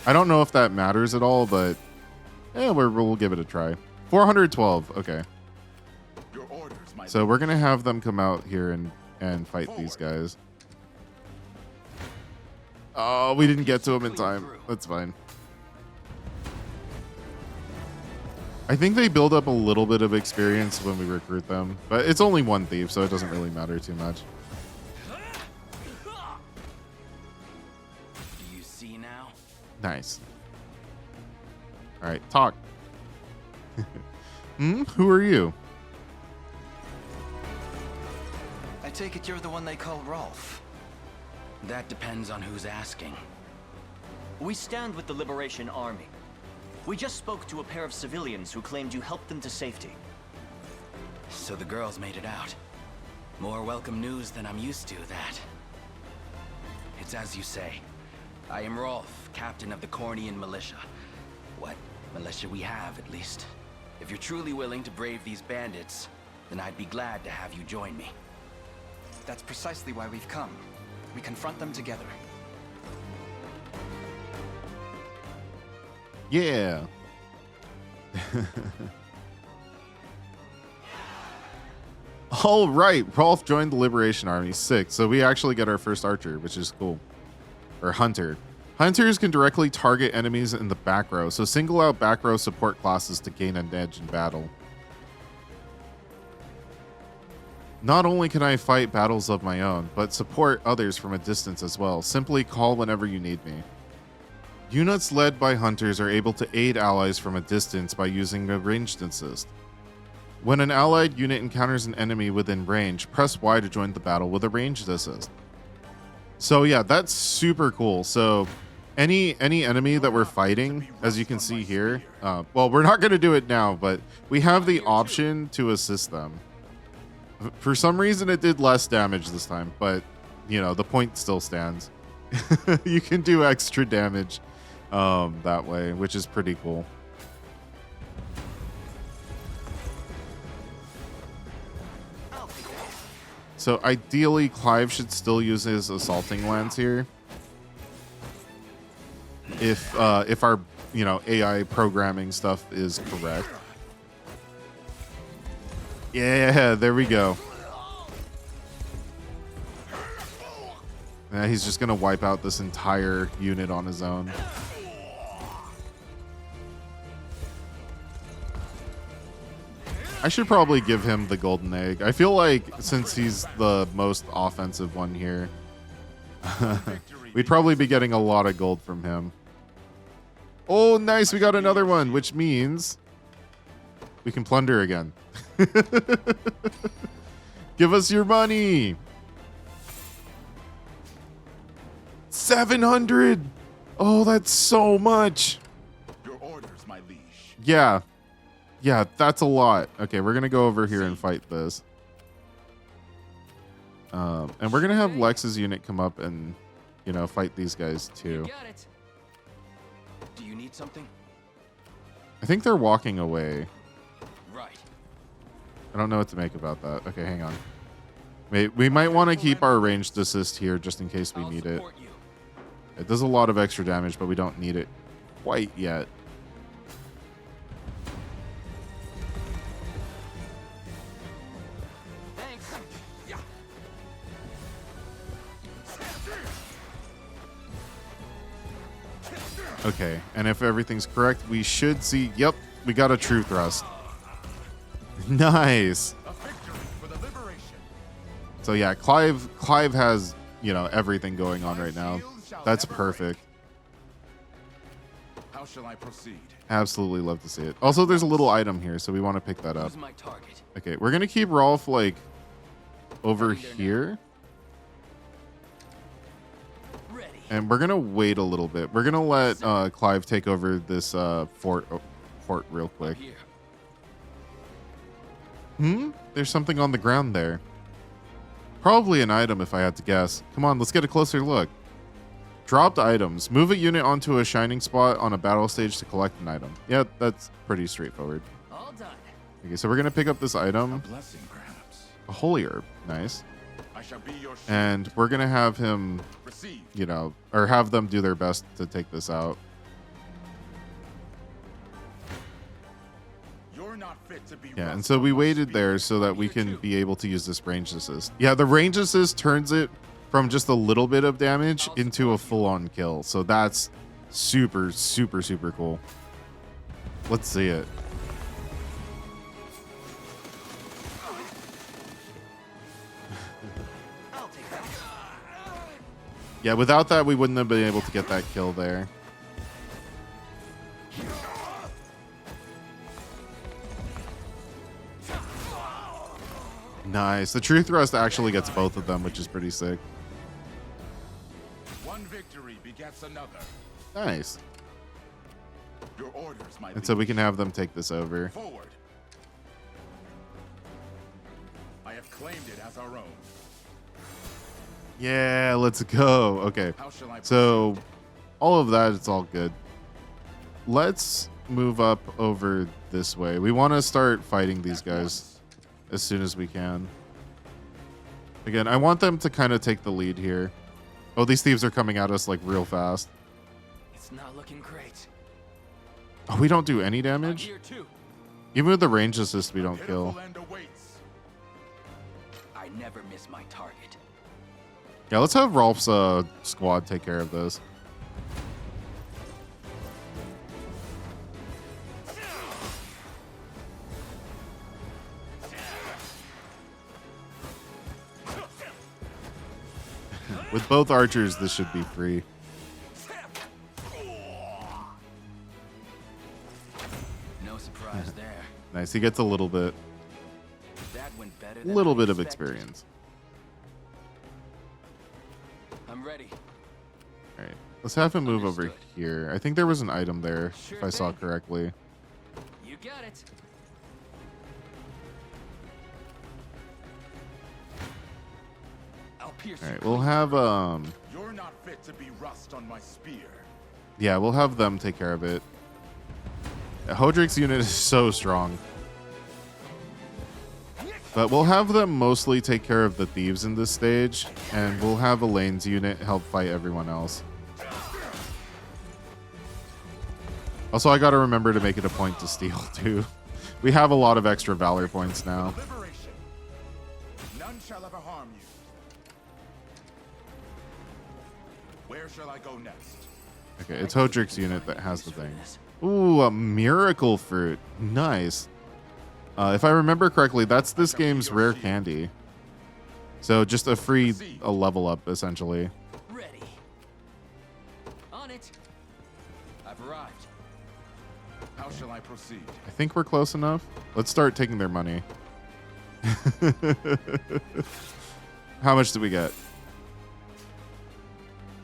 I don't know if that matters at all, but we'll give it a try. 412. Okay. Your orders, my So we're gonna have them come out here and fight these guys. Oh, we didn't get to them in time. That's fine. I think they build up a little bit of experience when we recruit them, but it's only one thief, so it doesn't really matter too much. Do you see now? Nice. All right, talk. Who are you? I take it you're the one they call Rolf. That depends on who's asking. We stand with the Liberation Army. We just spoke to a pair of civilians who claimed you helped them to safety. So the girls made it out. More welcome news than I'm used to, that. It's as you say. I am Rolf, captain of the Cornian militia. What militia we have, at least. If you're truly willing to brave these bandits, then I'd be glad to have you join me. That's precisely why we've come. We confront them together. Yeah. All right, Rolf joined the Liberation Army. Sick. So we actually get our first archer, which is cool. Or hunter. Hunters can directly target enemies in the back row, so single out back row support classes to gain an edge in battle. Not only can I fight battles of my own, but support others from a distance as well. Simply call whenever you need me. Units led by hunters are able to aid allies from a distance by using a ranged assist. When an allied unit encounters an enemy within range, press Y to join the battle with a ranged assist. So yeah, that's super cool. So any enemy that we're fighting, as you can see here, well, we're not going to do it now, but we have the option to assist them. For some reason, it did less damage this time, but you know, the point still stands. You can do extra damage that way, which is pretty cool. So ideally, Clive should still use his assaulting lance here. If our, you know, AI programming stuff is correct. Yeah, there we go. Yeah, he's just gonna wipe out this entire unit on his own. I should probably give him the golden egg. I feel like since he's the most offensive one here, we'd probably be getting a lot of gold from him. Oh, nice. We got another one, which means we can plunder again. Give us your money. 700. Oh, that's so much. Your orders, my liege. Yeah. Yeah, that's a lot. Okay, we're going to go over here and fight this. And we're going to have Lex's unit come up and, you know, fight these guys too. Got it. Do you need something? I think they're walking away. Right. I don't know what to make about that. Okay, hang on. Wait, we might want to keep our ranged assist here just in case we need it. You. It does a lot of extra damage, but we don't need it quite yet. Thanks. Okay, and if everything's correct, we should see... Yep, we got a true thrust. Nice. A victory for the liberation. So yeah, Clive has, you know, everything going on right now. That's perfect. How shall I proceed? Absolutely love to see it. Also, there's a little item here, so we want to pick that up. Who's my target? Okay, we're gonna keep Rolf like over here, Ready. and we're gonna wait a little bit. We're gonna let Clive take over this fort real quick. Here. There's something on the ground there. Probably an item if I had to guess. Come on, let's get a closer look. Dropped items. Move a unit onto a shining spot on a battle stage to collect an item. Yeah, that's pretty straightforward. All done. Okay, so we're gonna pick up this A item. blessing, perhaps. A holy herb. Nice. I shall be your shield. And we're gonna have him, Receive. you know, or have them do their best to take this out. You're not fit to be Yeah, and rusted so we by waited speed. there so that we can be able to use this range assist. Yeah, the range assist turns it from just a little bit of damage into a full-on kill. So that's super, super, super cool. Let's see it. I'll take that. Yeah, without that, we wouldn't have been able to get that kill there. Nice. The True Thrust actually gets both of them, which is pretty sick. One victory begets another. Nice. Your orders, my And so we liege. can have them take this over. Forward. I have claimed it as our own. Yeah, let's go. Okay. How shall I So all of that, it's all good. Let's move up over this way. We want to start fighting these guys as soon as we can. Again, I want them to kind of take the lead here. Oh, these thieves are coming at us like real fast. It's not looking great. Oh, we don't do any I'm damage? here too. Even with the range assist, we don't kill. pitiful end awaits? I never miss my target. Yeah, let's have Rolf's squad take care of this. With both archers, this should be free. No surprise there. Nice. He gets a little bit That went better than little I bit of expected. experience. I'm ready. All right. Let's have him move over Understood. here. I think there was an item there, Sure if I saw thing. correctly. You got it. I'll pierce All you right. We'll clean. have You're not fit to be rust on my spear. yeah, we'll have them take care of it. Yeah, Hodrick's unit is so strong. But we'll have them mostly take care of the thieves in this stage, and we'll have Elaine's unit help fight everyone else. Also, I gotta remember to make it a point to steal, too. We have a lot of extra valor points now. Liberation. None shall ever harm you. Where shall I go next? Okay, it's Hodrick's unit that has the thing. Ooh, a miracle fruit. Nice. If I remember correctly, that's this game's rare candy. So just a free level up, essentially. Ready. On it. I've arrived. How shall I proceed? I think we're close enough. Let's start taking their money. How much do we get?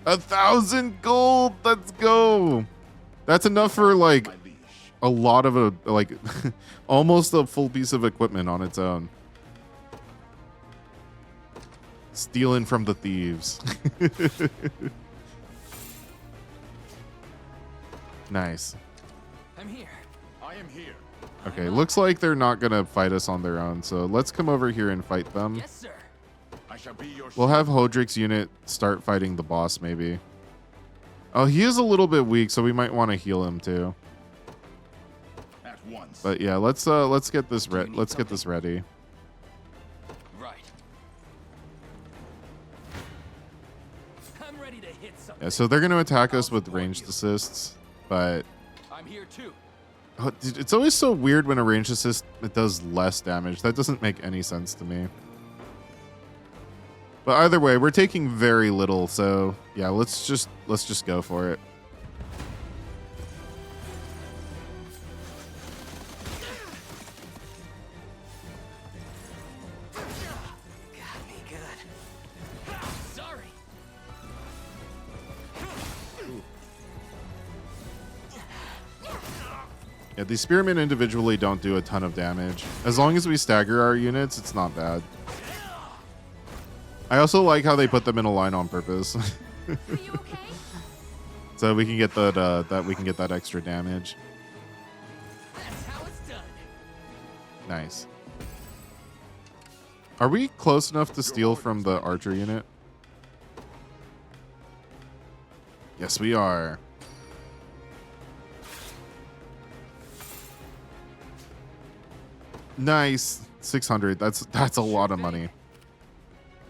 1,000 gold. Let's go. That's enough for like My liege. a lot of like almost a full piece of equipment on its own. Stealing from the thieves. Nice. I'm here. I am here. Okay, looks like they're not gonna fight us on their own, so let's come over here and fight them. Yes, sir. I shall be your We'll have Hodrick's unit start fighting the boss, maybe. Oh, he is a little bit weak, so we might want to heal him too. at once. But yeah, let's get this let's get this ready. Right. I'm ready to hit something. Yeah, so they're gonna attack us with ranged assists, but I'm here too. oh, dude, it's always so weird when a ranged assist it does less damage. That doesn't make any sense to me. But either way, we're taking very little, so yeah, let's just go for it. Got me good. Sorry. Yeah, these spearmen individually don't do a ton of damage. As long as we stagger our units, it's not bad. I also like how they put them in a line on purpose. Are you okay? So we can get that extra damage. That's how it's done. Nice. Are we close enough to steal from the archer unit? Yes, we are. Nice. 600. That's a lot of money.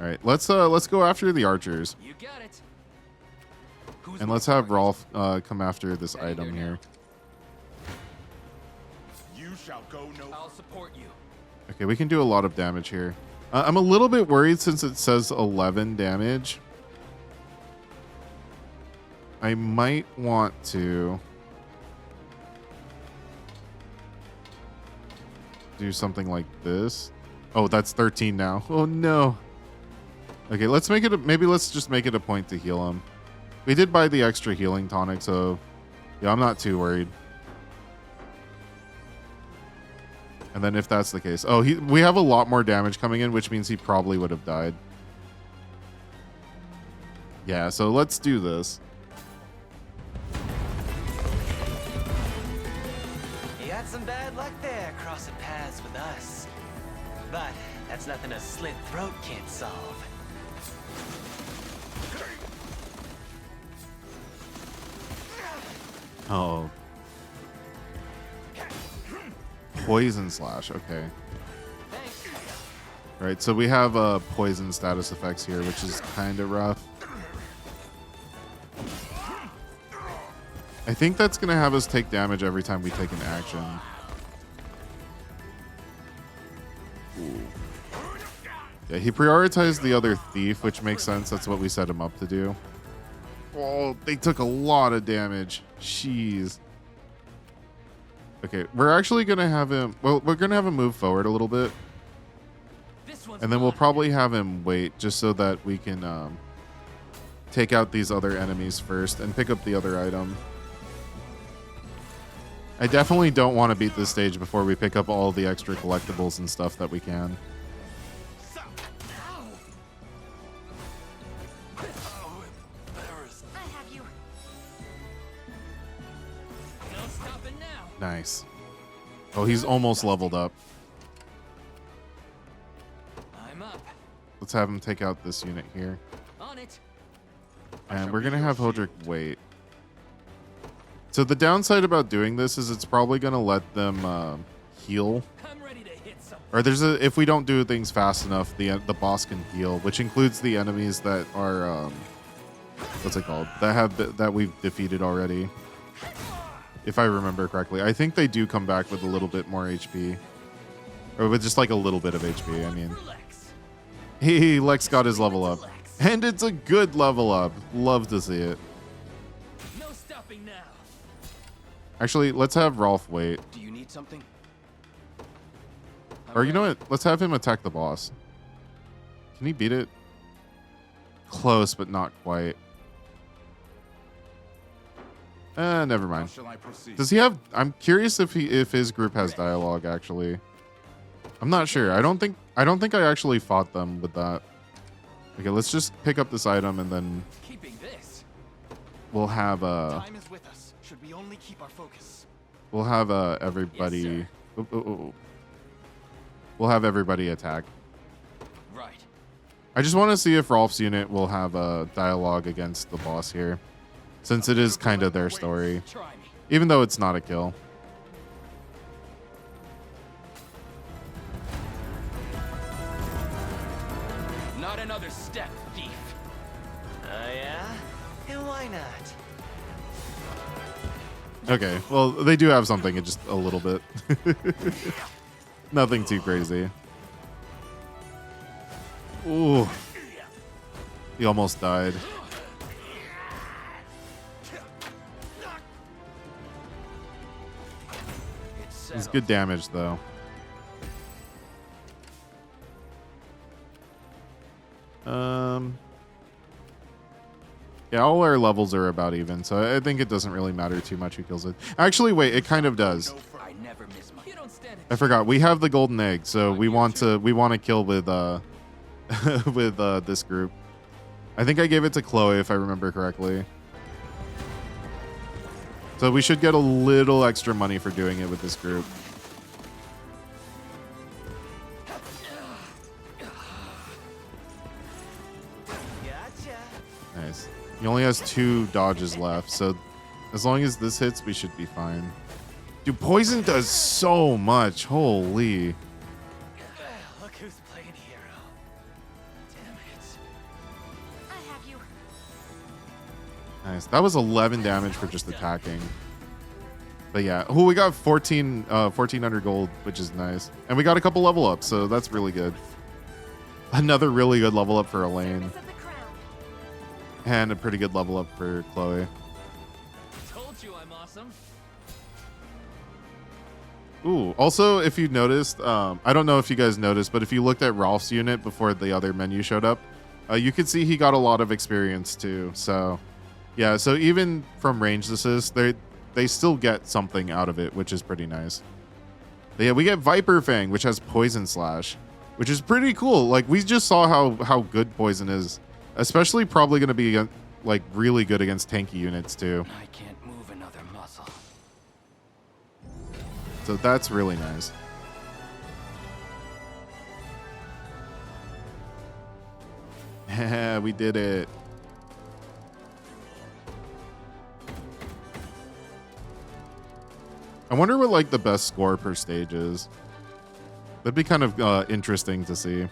All right, let's go after the archers. You got it. Who's And my let's have target? Rolf come after this Heading item there here. You shall go no I'll support you. Okay, we can do a lot of damage here. I'm a little bit worried since it says 11 damage. I might want to do something like this. Oh, that's 13 now. Oh no. Okay, let's make it maybe let's just make it a point to heal him. We did buy the extra healing tonic, so yeah, I'm not too worried. And then if that's the case, oh, we have a lot more damage coming in, which means he probably would have died. Yeah, so let's do this. You got some bad luck there, crossing paths with us. But that's nothing a slit throat can't solve. Oh. Poison slash, okay. Right, so we have poison status effects here, which is kind of rough. I think that's going to have us take damage every time we take an action. Ooh. Yeah, he prioritized the other thief, which makes sense. That's what we set him up to do. Oh, they took a lot of damage. Jeez. Okay, we're actually going to have him... Well, we're going to have him move forward a little bit. And then we'll probably have him wait just so that we can take out these other enemies first and pick up the other item. I definitely don't want to beat this stage before we pick up all the extra collectibles and stuff that we can. I have you. No stopping now. Nice. Oh, he's almost leveled up. I'm up. Let's have him take out this unit here. On it. And we're going to have Hodrick wait. So the downside about doing this is it's probably going to let them heal. I'm ready to hit something. Or if we don't do things fast enough, the boss can heal, which includes the enemies that are what's it called? That we've defeated already. If I remember correctly, I think they do come back with a little bit more HP, or with just like a little bit of HP. I mean, Lex got his level up, and it's a good level up. Love to see it. No stopping now. Actually, let's have Rolf wait. Do you need something? Or you know what? Let's have him attack the boss. Can he beat it? Close, but not quite. Never mind. Shall I proceed? Does he have... I'm curious if his group has dialogue, actually. I'm not sure. I don't think I actually fought them with that. Okay, let's just pick up this item and then Keeping this. we'll have Time is with us. Should we only keep our focus? we'll have everybody we'll have everybody attack. Right. I just want to see if Rolf's unit will have a dialogue against the boss here, since it is kind of their story, Try me. even though it's not a kill. Not another step, thief. Oh yeah? And why not? Okay, well, they do have something, it just a little bit. Nothing too crazy. Ooh. He almost died. It's good damage, though. Yeah, all our levels are about even, so I think it doesn't really matter too much who kills it. Actually, wait, it kind of does. I never miss my. You don't stand I forgot. We have the golden egg, so we want to kill with with this group. I think I gave it to Chloe if I remember correctly. So we should get a little extra money for doing it with this group. Gotcha. Nice. He only has 2 dodges left, so as long as this hits, we should be fine. Dude, poison does so much. Holy. Look who's playing hero. Damn it. I have you. Nice. That was 11 damage for just attacking. But yeah. Oh, we got 1,400 gold, which is nice. And we got a couple level ups, so that's really good. Another really good level up for Elaine. Service of the crown. And a pretty good level up for Chloe. Told you I'm awesome. Ooh, also, if you noticed, I don't know if you guys noticed, but if you looked at Rolf's unit before the other menu showed up, you could see he got a lot of experience too. So, yeah, so even from ranged assist, they still get something out of it, which is pretty nice. But yeah, we get Viper Fang, which has Poison Slash, which is pretty cool. Like, we just saw how good Poison is Especially probably going to be like really good against tanky units too. I can't move another muscle. So that's really nice. We did it. I wonder what like the best score per stage is. That'd be kind of interesting to see.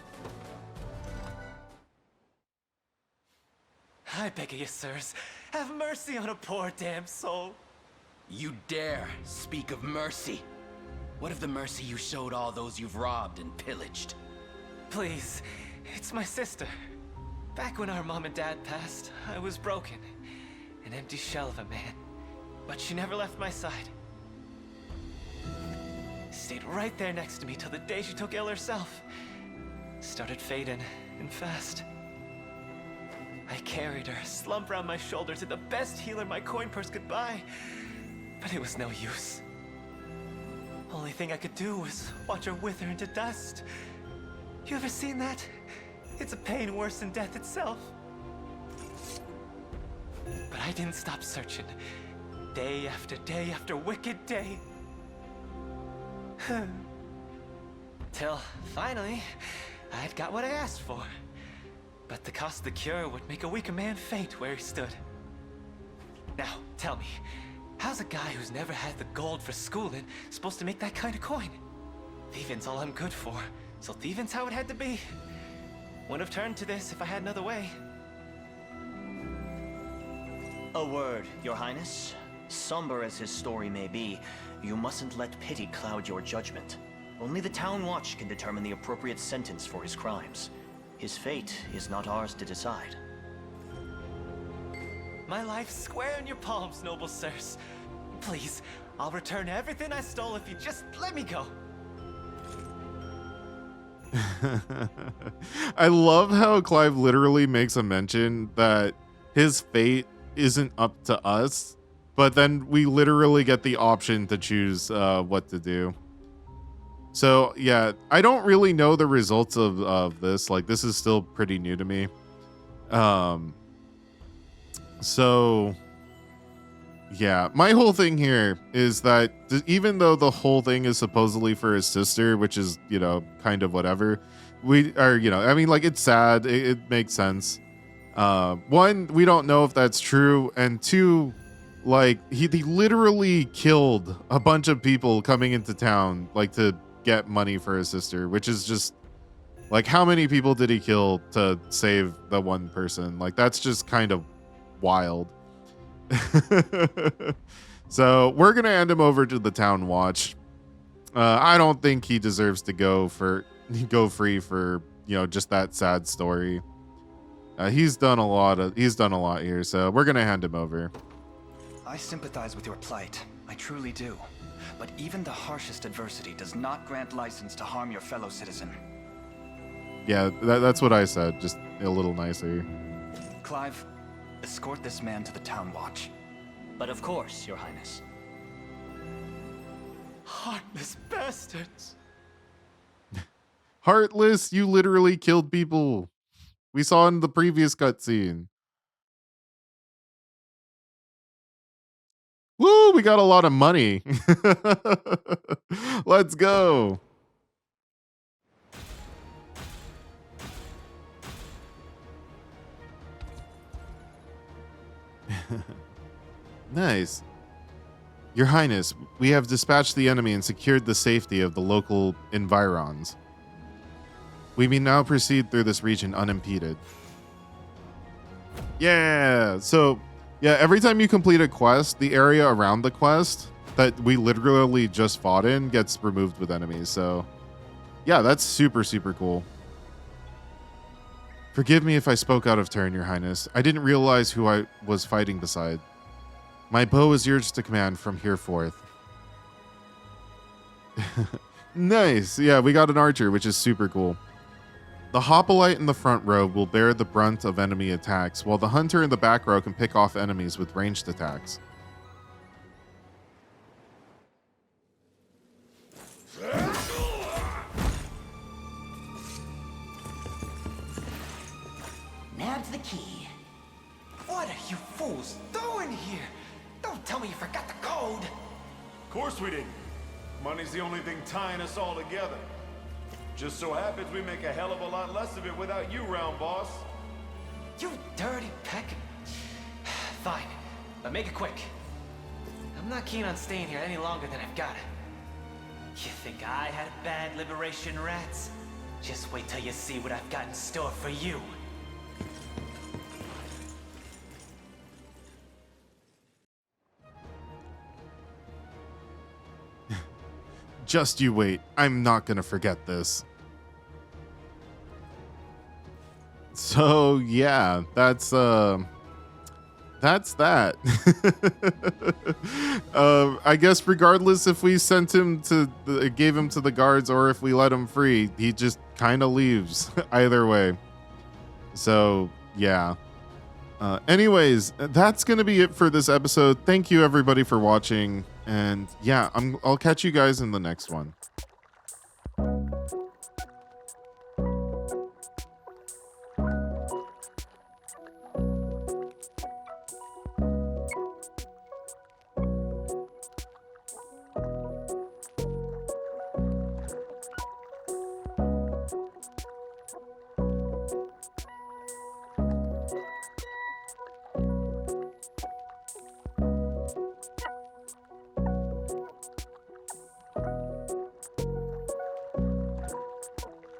I beg of you, sirs, have mercy on a poor damn soul. You dare speak of mercy? What of the mercy you showed all those you've robbed and pillaged? Please, it's my sister. Back when our mom and dad passed, I was broken. An empty shell of a man. But she never left my side. Stayed right there next to me till the day she took ill herself. Started fading, and fast. I carried her, slumped around my shoulder to the best healer my coin purse could buy. But it was no use. Only thing I could do was watch her wither into dust. You ever seen that? It's a pain worse than death itself. But I didn't stop searching. Day after wicked day. Till, finally, I'd got what I asked for. But the cost of the cure would make a weaker man faint where he stood. Now, tell me, how's a guy who's never had the gold for schooling supposed to make that kind of coin? Thieving's all I'm good for, so thieving's how it had to be. Wouldn't have turned to this if I had another way. A word, Your Highness. Somber as his story may be, you mustn't let pity cloud your judgment. Only the Town Watch can determine the appropriate sentence for his crimes. His fate is not ours to decide. My life's square in your palms, noble sirs. Please, I'll return everything I stole if you just let me go. I love how Clive literally makes a mention that his fate isn't up to us, but then we literally get the option to choose what to do. So yeah, I don't really know the results of this. Like, this is still pretty new to me. So yeah, my whole thing here is that even though the whole thing is supposedly for his sister, which is, you know, kind of whatever, we are, you know, I mean, like, it's sad. It makes sense. One, we don't know if that's true. And two, like, he literally killed a bunch of people coming into town, like, to get money for his sister, which is just, like, how many people did he kill to save the one person? Like, that's just kind of wild. So we're gonna hand him over to the Town Watch. I don't think he deserves to go free for, you know, just that sad story. He's done a lot here, so we're gonna hand him over. I sympathize with your plight. I truly do. But even the harshest adversity does not grant license to harm your fellow citizen. Yeah, that's what I said, just a little nicer. Clive, escort this man to the Town Watch. But of course, Your Highness. Heartless bastards. Heartless, you literally killed people. We saw in the previous cutscene. Woo, we got a lot of money. Let's go. Nice. Your Highness, we have dispatched the enemy and secured the safety of the local environs. We may now proceed through this region unimpeded. Yeah, so, yeah, every time you complete a quest, the area around the quest that we literally just fought in gets removed with enemies, so yeah, that's super, super cool. Forgive me if I spoke out of turn, Your Highness. I didn't realize who I was fighting beside. My bow is yours to command from here forth. Nice. Yeah, we got an archer, which is super cool. The hoplite in the front row will bear the brunt of enemy attacks, while the hunter in the back row can pick off enemies with ranged attacks. Nab's the key. fools doing here? Don't tell me you forgot the code. Of course we didn't. Money's the only thing tying us all together. Just so happens we make a hell of a lot less of it without you, round boss. You dirty peck. Fine, but make it quick. I'm not keen on staying here any longer than I've got to. You think I had a bad liberation, rats? Just wait till you see what I've got in store for you. Just you wait. I'm not gonna forget this. So yeah, that's that. I guess regardless if we sent him to gave him to the guards or if we let him free, he just kind of leaves either way. So yeah. Anyways, that's gonna be it for this episode. Thank you everybody for watching, and yeah, I'll catch you guys in the next one.